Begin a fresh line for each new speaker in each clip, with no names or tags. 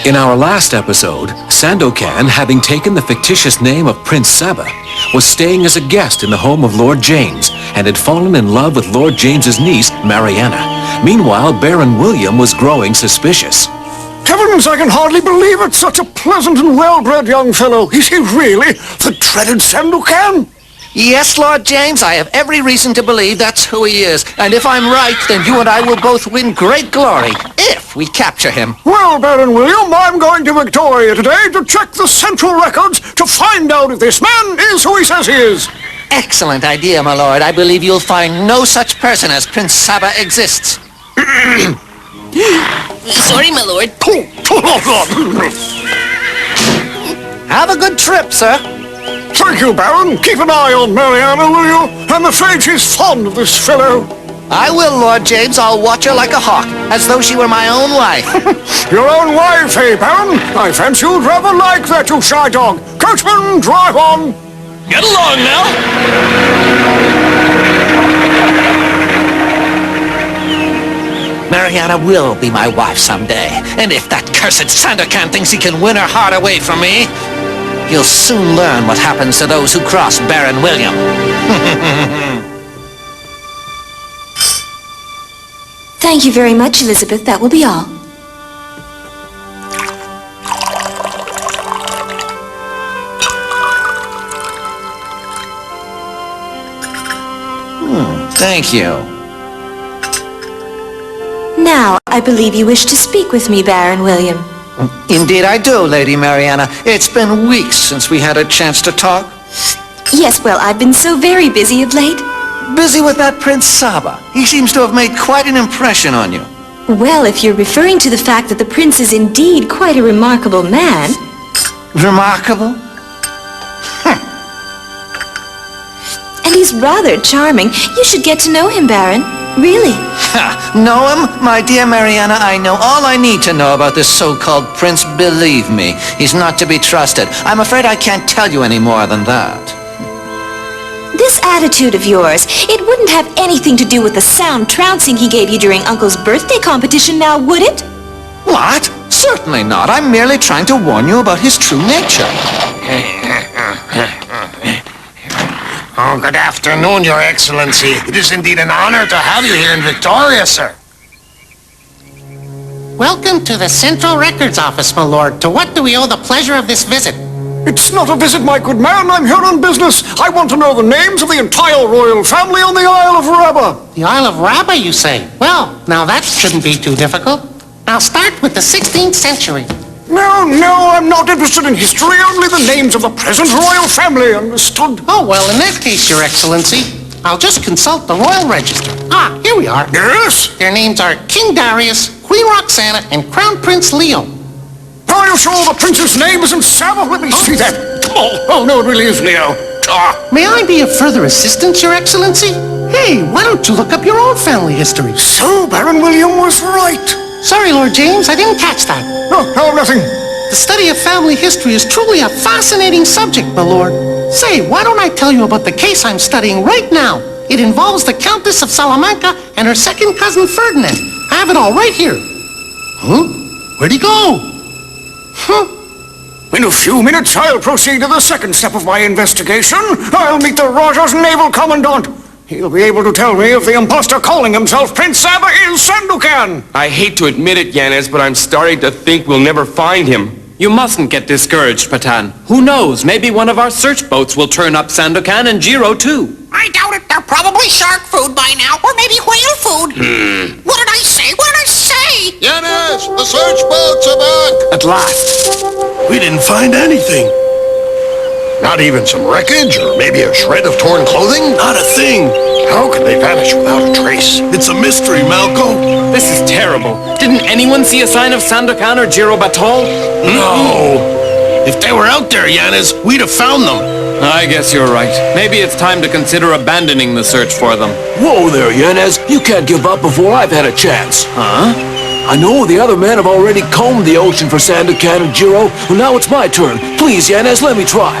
In our last episode, Sandokan, having taken the fictitious name of Prince Saba, was staying as a guest in the home of Lord James and had fallen in love with Lord James's niece, Mariana. Meanwhile, Baron William was growing suspicious.
Heavens, I can hardly believe it. Such a pleasant and well-bred young fellow. Is he really the dreaded Sandokan?
Yes, Lord James, I have every reason to believe that's who he is. And if I'm right, then you and I will both win great glory, if we capture him.
Well, Baron William, I'm going to Victoria today to check the central records to find out if this man is who he says he is.
Excellent idea, my lord. I believe you'll find no such person as Prince Saba exists.
Sorry, my lord.
Have a good trip, sir.
Thank you, Baron. Keep an eye on Mariana, will you? I'm afraid she's fond of this fellow.
I will, Lord James. I'll watch her like a hawk, as though she were my own wife.
Your own wife, eh, Baron? I fancy you'd rather like that, you shy dog. Coachman, drive on.
Get along now.
Mariana will be my wife someday, and if that cursed Sandokan thinks he can win her heart away from me, he'll soon learn what happens to those who cross Baron William.
Thank you very much, Elizabeth. That will be all.
Thank you.
Now, I believe you wish to speak with me, Baron William.
Indeed I do, Lady Mariana. It's been weeks since we had a chance to talk.
Yes, well, I've been so very busy of late.
Busy with that Prince Saba. He seems to have made quite an impression on you.
Well, if you're referring to the fact that the prince is indeed quite a remarkable man...
Remarkable?
And he's rather charming. You should get to know him, Baron. Really.
Know him? My dear Mariana, I know all I need to know about this so-called prince. Believe me, he's not to be trusted. I'm afraid I can't tell you any more than that.
This attitude of yours, it wouldn't have anything to do with the sound trouncing he gave you during Uncle's birthday competition now, would it?
What? Certainly not. I'm merely trying to warn you about his true nature.
Oh, good afternoon, Your Excellency. It is indeed an honor to have you here in Victoria, sir.
Welcome to the Central Records Office, my lord. To what do we owe the pleasure of this visit?
It's not a visit, my good man. I'm here on business. I want to know the names of the entire royal family on the Isle of Rabba.
The Isle of Rabba, you say? Well, now that shouldn't be too difficult. I'll start with the 16th century.
No, I'm not interested in history. Only the names of the present royal family, understood?
Oh, well, in that case, Your Excellency, I'll just consult the royal register. Ah, here we are.
Yes?
Their names are King Darius, Queen Roxana, and Crown Prince Leo.
Are you sure the prince's name isn't Saba? Let me see that. Oh, no, it really is Leo.
May I be of further assistance, Your Excellency? Hey, why don't you look up your own family history?
So, Baron William was right.
Sorry, Lord James, I didn't catch that.
No, nothing.
The study of family history is truly a fascinating subject, my lord. Say, why don't I tell you about the case I'm studying right now? It involves the Countess of Salamanca and her second cousin Ferdinand. I have it all right here. Huh? Where'd he go?
In a few minutes, I'll proceed to the second step of my investigation. I'll meet the Raja's naval commandant. He'll be able to tell me if the impostor calling himself Prince Saba is Sandokan.
I hate to admit it, Yanez, but I'm starting to think we'll never find him.
You mustn't get discouraged, Patan. Who knows? Maybe one of our search boats will turn up Sandokan and Jiro, too.
I doubt it. They're probably shark food by now, or maybe whale food. What did I say? What did I say?
Yanez, the search boats are back.
At last.
We didn't find anything. Not even some wreckage, or maybe a shred of torn clothing? Not a thing. How could they vanish without a trace? It's a mystery, Malco.
This is terrible. Didn't anyone see a sign of Sandokan or Jiro Batol?
No. If they were out there, Yanez, we'd have found them.
I guess you're right. Maybe it's time to consider abandoning the search for them.
Whoa there, Yanez. You can't give up before I've had a chance.
Huh?
I know the other men have already combed the ocean for Sandokan and Jiro, and now it's my turn. Please, Yanez, let me try.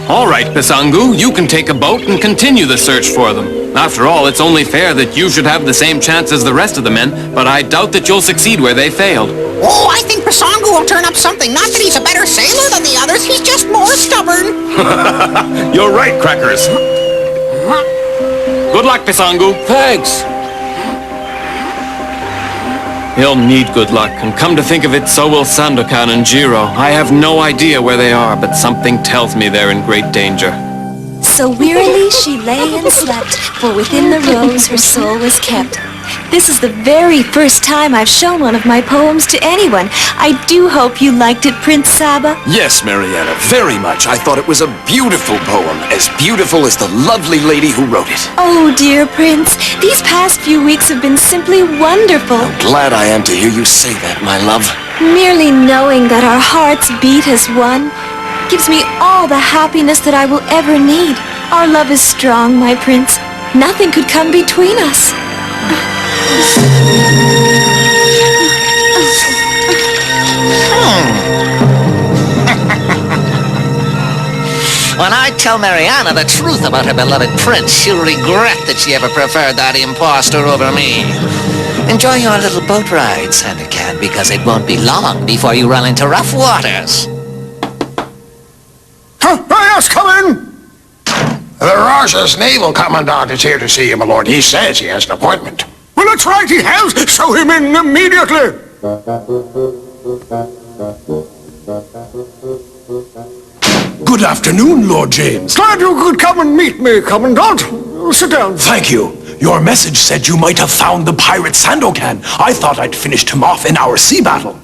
All right, Pisangu, you can take a boat and continue the search for them. After all, it's only fair that you should have the same chance as the rest of the men, but I doubt that you'll succeed where they failed.
Oh, I think Pisangu will turn up something. Not that he's a better sailor than the others, he's just more stubborn.
You're right, Crackers.
Good luck, Pisangu.
Thanks.
He'll need good luck, and come to think of it, so will Sandokan and Jiro. I have no idea where they are, but something tells me they're in great danger.
So wearily she lay and slept, for within the rose her soul was kept. This is the very first time I've shown one of my poems to anyone. I do hope you liked it, Prince Saba.
Yes, Mariana, very much. I thought it was a beautiful poem, as beautiful as the lovely lady who wrote it.
Oh, dear Prince, these past few weeks have been simply wonderful.
How glad I am to hear you say that, my love.
Merely knowing that our hearts beat as one gives me all the happiness that I will ever need. Our love is strong, my Prince. Nothing could come between us.
When I tell Mariana the truth about her beloved prince, she'll regret that she ever preferred that impostor over me. Enjoy your little boat ride, Sandokan, because it won't be long before you run into rough waters.
Yes, come in!
The Raja's naval commandant is here to see you, my lord. He says he has an appointment.
Well, that's right, he has. Show him in immediately.
Good afternoon, Lord James.
Glad you could come and meet me, Commandant. Sit down.
Thank you. Your message said you might have found the pirate Sandokan. I thought I'd finished him off in our sea battle.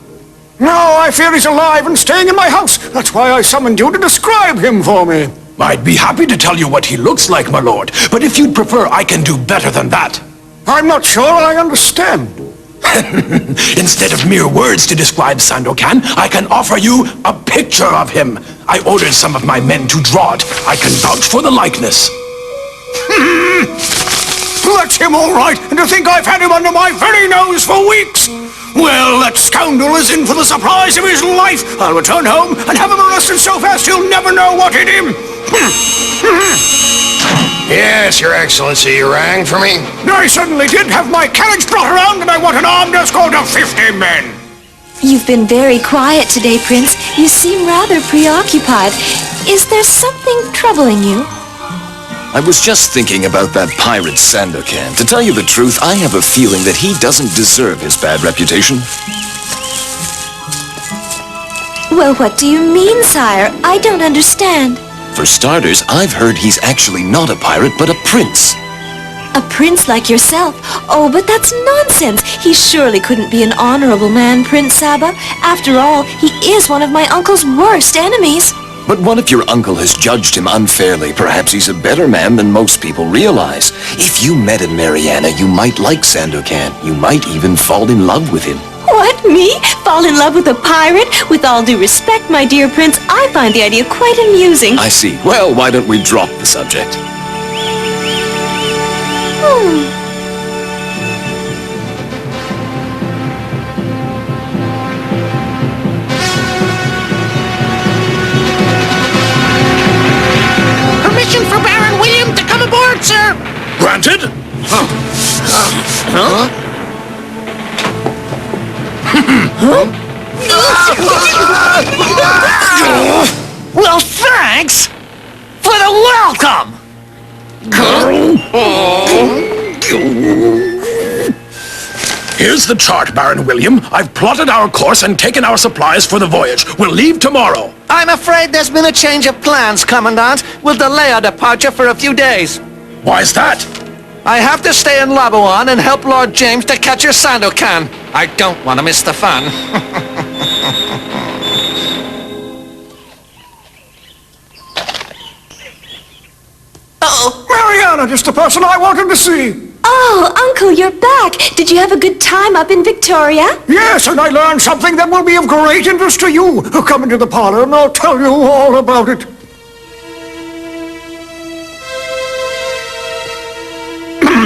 No, I fear he's alive and staying in my house. That's why I summoned you to describe him for me.
I'd be happy to tell you what he looks like, my lord, but if you'd prefer, I can do better than that.
I'm not sure I understand.
Instead of mere words to describe Sandokan, I can offer you a picture of him. I ordered some of my men to draw it. I can vouch for the likeness.
That's him all right, and to think I've had him under my very nose for weeks. Well, that scoundrel is in for the surprise of his life. I'll return home and have him arrested so fast he'll never know what hit him.
Yes, Your Excellency, you rang for me?
I suddenly did have my carriage brought around, and I want an armed escort of 50 men.
You've been very quiet today, Prince. You seem rather preoccupied. Is there something troubling you?
I was just thinking about that pirate Sandokan. To tell you the truth, I have a feeling that he doesn't deserve his bad reputation.
Well, what do you mean, sire? I don't understand.
For starters, I've heard he's actually not a pirate, but a prince.
A prince like yourself? Oh, but that's nonsense. He surely couldn't be an honorable man, Prince Saba. After all, he is one of my uncle's worst enemies.
But what if your uncle has judged him unfairly? Perhaps he's a better man than most people realize. If you met him, Mariana, you might like Sandokan. You might even fall in love with him.
What, me? Fall in love with a pirate? With all due respect, my dear Prince, I find the idea quite amusing.
I see. Well, why don't we drop the subject?
Permission for Baron William to come aboard, sir.
Granted?
Well, thanks for the welcome!
Here's the chart, Baron William. I've plotted our course and taken our supplies for the voyage. We'll leave tomorrow.
I'm afraid there's been a change of plans, Commandant. We'll delay our departure for a few days.
Why's that?
I have to stay in Labuan and help Lord James to catch your Sandokan. I don't want to miss the fun.
Uh-oh.
Mariana, just the person I wanted to see.
Oh, Uncle, you're back. Did you have a good time up in Victoria?
Yes, and I learned something that will be of great interest to you. Come into the parlor and I'll tell you all about it.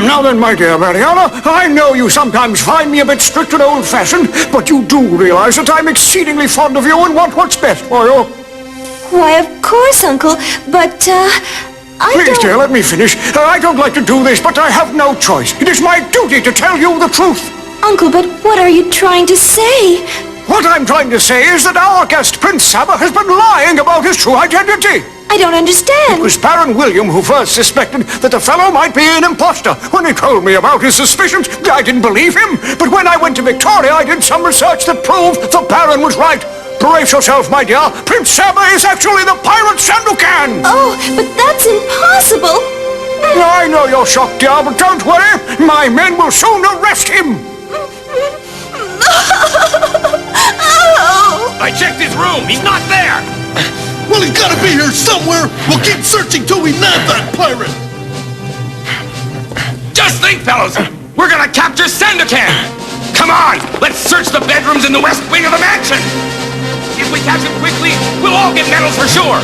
Now then, my dear Mariana, I know you sometimes find me a bit strict and old-fashioned, but you do realize that I'm exceedingly fond of you and want what's best for you.
Why, of course, Uncle, but,
Please, dear, let me finish. I don't like to do this, but I have no choice. It is my duty to tell you the truth.
Uncle, but what are you trying to say?
What I'm trying to say is that our guest, Prince Saba, has been lying about his true identity.
I don't understand.
It was Baron William who first suspected that the fellow might be an impostor. When he told me about his suspicions, I didn't believe him. But when I went to Victoria, I did some research that proved the Baron was right. Brace yourself, my dear. Prince Saba is actually the pirate Sandokan.
Oh, but that's impossible.
I know you're shocked, dear, but don't worry. My men will soon arrest him.
I checked his room. He's not there.
Well, he's gotta be here somewhere. We'll keep searching till we nab that pirate.
Just think, fellows. We're gonna capture Sandokan. Come on, let's search the bedrooms in the west wing of the mansion. If we catch him quickly, we'll all get medals for sure.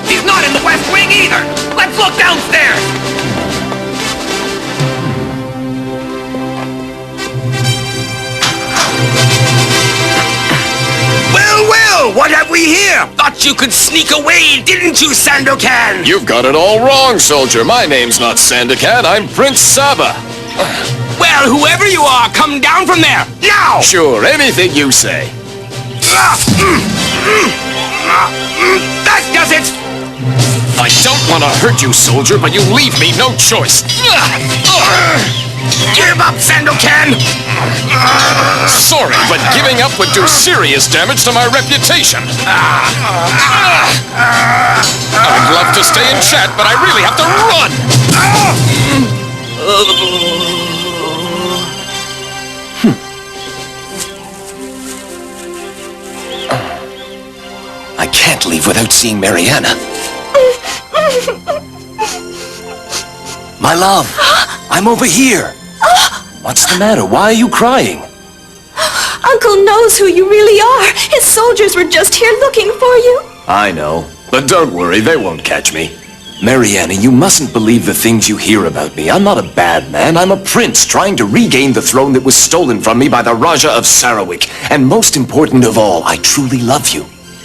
He's not in the west wing either. Let's look downstairs. Well, what have we here? Thought you could sneak away, didn't you, Sandokan?
You've got it all wrong, soldier. My name's not Sandokan. I'm Prince Saba.
Well, whoever you are, come down from there, now!
Sure, anything you say.
That does it!
I don't want to hurt you, soldier, but you leave me no choice.
Give up, Sandokan!
Sorry, but giving up would do serious damage to my reputation. I'd love to stay and chat, but I really have to run. I can't leave without seeing Mariana. My love, I'm over here. What's the matter? Why are you crying?
Uncle knows who you really are. His soldiers were just here looking for you.
I know, but don't worry, they won't catch me. Mariana, you mustn't believe the things you hear about me. I'm not a bad man. I'm a prince trying to regain the throne that was stolen from me by the Raja of Sarawak. And most important of all, I truly love you.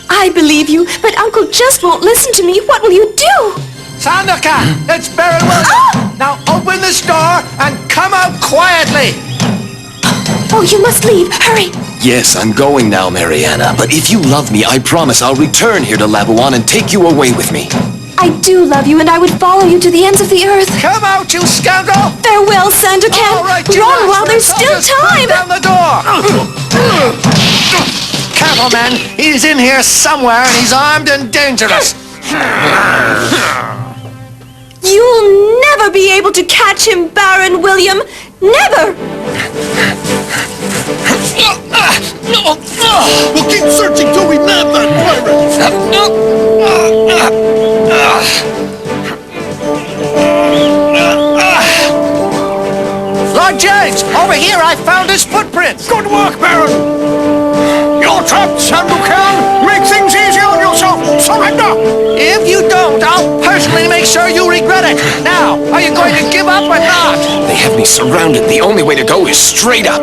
I believe you, but Uncle just won't listen to me. What will you do?
Sandokan, it's Baron William. Now open this door and come out quietly.
Oh, you must leave. Hurry.
Yes, I'm going now, Mariana. But if you love me, I promise I'll return here to Labuan and take you away with me.
I do love you, and I would follow you to the ends of the earth.
Come out, you scoundrel!
Farewell, Sandokan. Run while there's still time.
Down the door. Careful, man. He's in here somewhere, and he's armed and dangerous.
You'll never be able to catch him, Baron William. Never!
We'll keep searching till we nab that
Lord James, over here I found his footprints.
Good work, Baron. You're trapped, Sandokan. Make things easy on yourself. Surrender.
If you don't, I'll personally make sure you regret it. Now, are you going to give up or not?
They have me surrounded. The only way to go is straight up.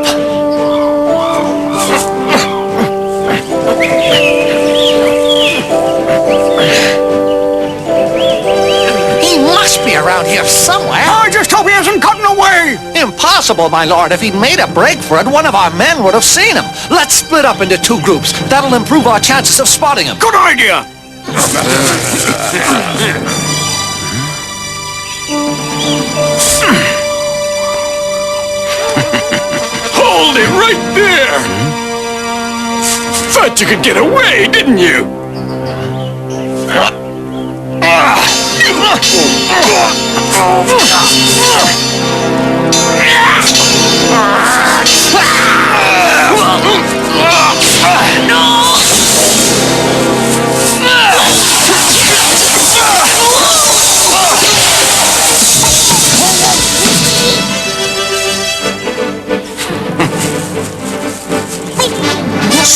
He must be around here somewhere.
I just hope he hasn't gotten away.
Impossible, my lord. If he'd made a break for it, one of our men would have seen him. Let's split up into two groups. That'll improve our chances of spotting him.
Good idea.
Hold it right there! Thought you could get away, didn't you?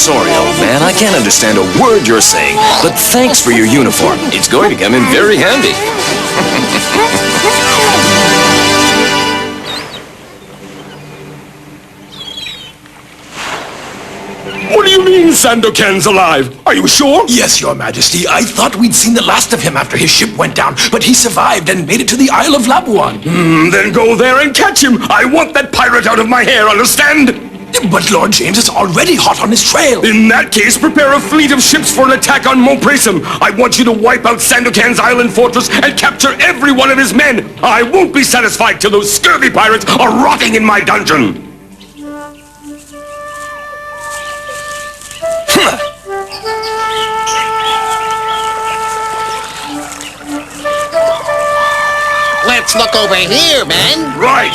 Sorry, old man, I can't understand a word you're saying, but thanks for your uniform. It's going to come in very handy.
What do you mean,
Sandokan's alive. Are you sure?
Yes, Your Majesty. I thought we'd seen the last of him after his ship went down, but he survived and made it to the Isle of Labuan.
Then go there and catch him. I want that pirate out of my hair, understand?
But Lord James is already hot on his trail.
In that case, prepare a fleet of ships for an attack on Montpresum. I want you to wipe out Sandokan's island fortress and capture every one of his men. I won't be satisfied till those scurvy pirates are rotting in my dungeon.
Let's look over here, man.
Right.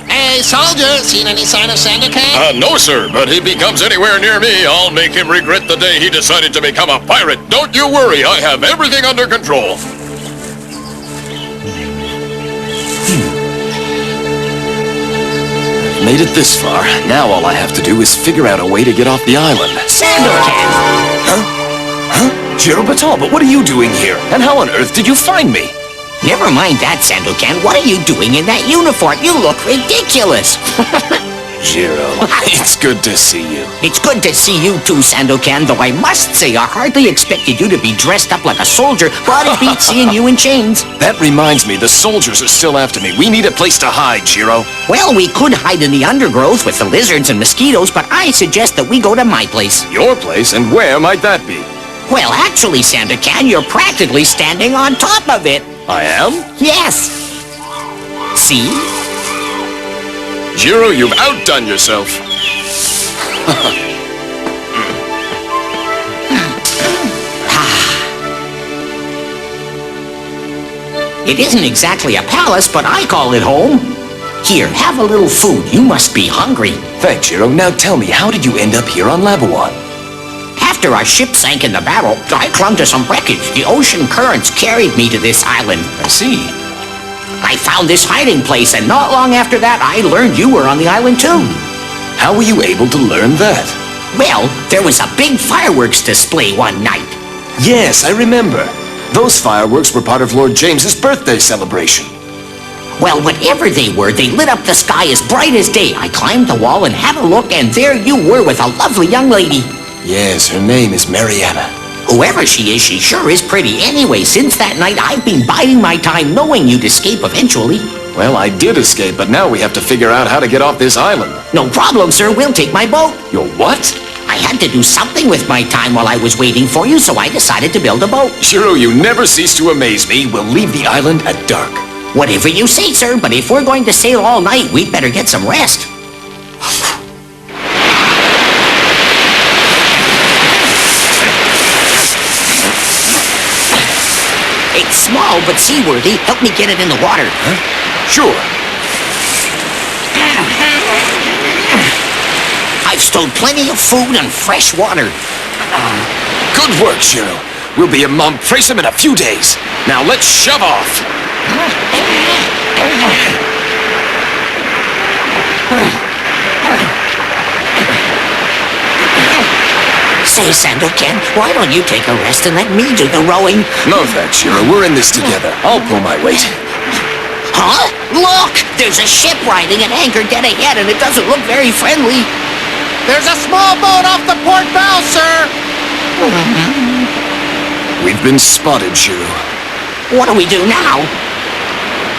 Hey, soldier, seen any sign of Sandokan?
No, sir, but if he comes anywhere near me, I'll make him regret the day he decided to become a pirate. Don't you worry, I have everything under control.
Made it this far. Now all I have to do is figure out a way to get off the island.
Sandokan!
Huh? Jiro Batal, but what are you doing here? And how on earth did you find me?
Never mind that, Sandokan. What are you doing in that uniform? You look ridiculous.
Jiro, it's good to see you.
It's good to see you too, Sandokan, though I must say I hardly expected you to be dressed up like a soldier, but it beats seeing you in chains.
That reminds me, the soldiers are still after me. We need a place to hide, Jiro.
Well, we could hide in the undergrowth with the lizards and mosquitoes, but I suggest that we go to my place.
Your place? And where might that be?
Well, actually, Sandokan, you're practically standing on top of it.
I am?
Yes. See?
Jiro, you've outdone yourself.
It isn't exactly a palace, but I call it home. Here, have a little food. You must be hungry.
Thanks, Jiro. Now tell me, how did you end up here on Labuan?
After our ship sank in the battle, I clung to some wreckage. The ocean currents carried me to this island.
I see.
I found this hiding place, and not long after that, I learned you were on the island too.
How were you able to learn that?
Well, there was a big fireworks display one night.
Yes, I remember. Those fireworks were part of Lord James's birthday celebration.
Well, whatever they were, they lit up the sky as bright as day. I climbed the wall and had a look, and there you were with a lovely young lady.
Yes, her name is Mariana.
Whoever she is, she sure is pretty. Anyway, since that night, I've been biding my time knowing you'd escape eventually.
Well, I did escape, but now we have to figure out how to get off this island.
No problem, sir. We'll take my boat.
Your what?
I had to do something with my time while I was waiting for you, so I decided to build a boat.
Jiro, you never cease to amaze me. We'll leave the island at dark.
Whatever you say, sir, but if we're going to sail all night, we'd better get some rest. It's small but seaworthy. Help me get it in the water.
Huh? Sure.
I've stowed plenty of food and fresh water.
Good work, Jiro. We'll be in Montpresum in a few days. Now let's shove off.
Say, Sandokan, why don't you take a rest and let me do the rowing?
No thanks, Jiro. We're in this together. I'll pull my weight.
Huh? Look! There's a ship riding at anchor dead ahead, and it doesn't look very friendly.
There's a small boat off the port bow, sir.
We've been spotted, Jiro.
What do we do now?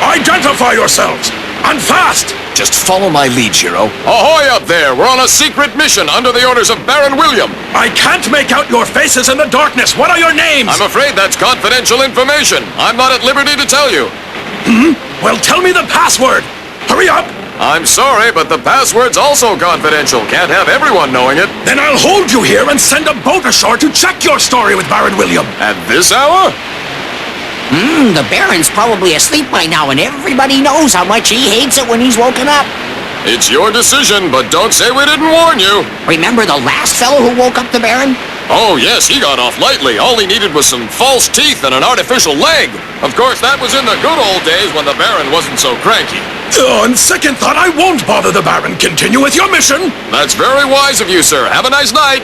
Identify yourselves! And fast!
Just follow my lead, Jiro.
Ahoy up there! We're on a secret mission under the orders of Baron William.
I can't make out your faces in the darkness. What are your names?
I'm afraid that's confidential information. I'm not at liberty to tell you.
Well, tell me the password. Hurry up!
I'm sorry, but the password's also confidential. Can't have everyone knowing it.
Then I'll hold you here and send a boat ashore to check your story with Baron William.
At this hour?
The Baron's probably asleep by now, and everybody knows how much he hates it when he's woken up.
It's your decision, but don't say we didn't warn you.
Remember the last fellow who woke up the Baron?
Oh, yes, he got off lightly. All he needed was some false teeth and an artificial leg. Of course, that was in the good old days when the Baron wasn't so cranky.
On second thought, I won't bother the Baron. Continue with your mission.
That's very wise of you, sir. Have a nice night.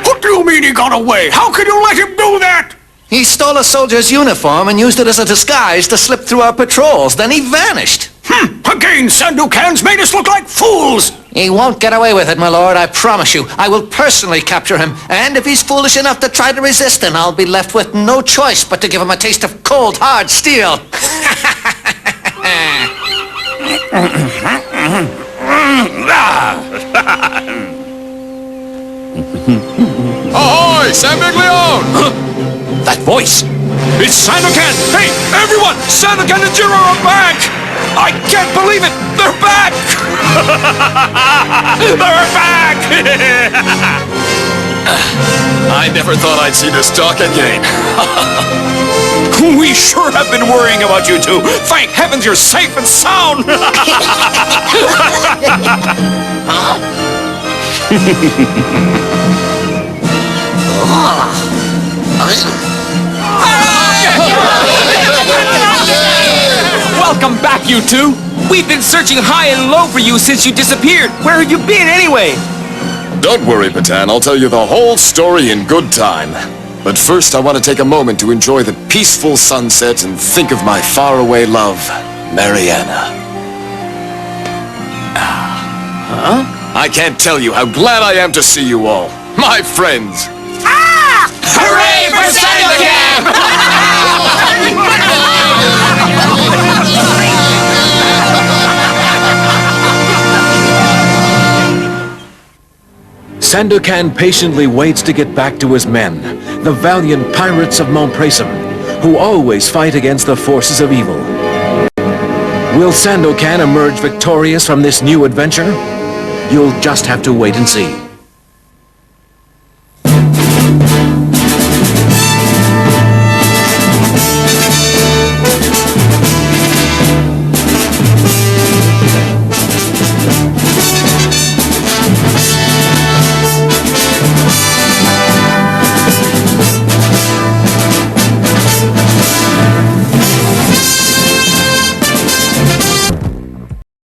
What do you mean he got away? How could you let him do that?
He stole a soldier's uniform and used it as a disguise to slip through our patrols. Then he vanished.
Again, Sandokan's made us look like fools!
He won't get away with it, my lord, I promise you. I will personally capture him, and if he's foolish enough to try to resist, then I'll be left with no choice but to give him a taste of cold, hard steel.
Ahoy, San Biglione!
That voice! It's Sandokan! Hey, everyone! Sandokan and Jiro are back! I can't believe it! They're back! They're back!
I never thought I'd see this dock again.
We sure have been worrying about you two. Thank heavens you're safe and sound!
Welcome back, you two! We've been searching high and low for you since you disappeared! Where have you been, anyway?
Don't worry, Patan. I'll tell you the whole story in good time. But first, I want to take a moment to enjoy the peaceful sunset and think of my faraway love, Mariana. Huh? I can't tell you how glad I am to see you all. My friends.
Ah!
Hooray for Sandokan!
Sandokan patiently waits to get back to his men, the valiant pirates of Montprésum, who always fight against the forces of evil. Will Sandokan emerge victorious from this new adventure? You'll just have to wait and see.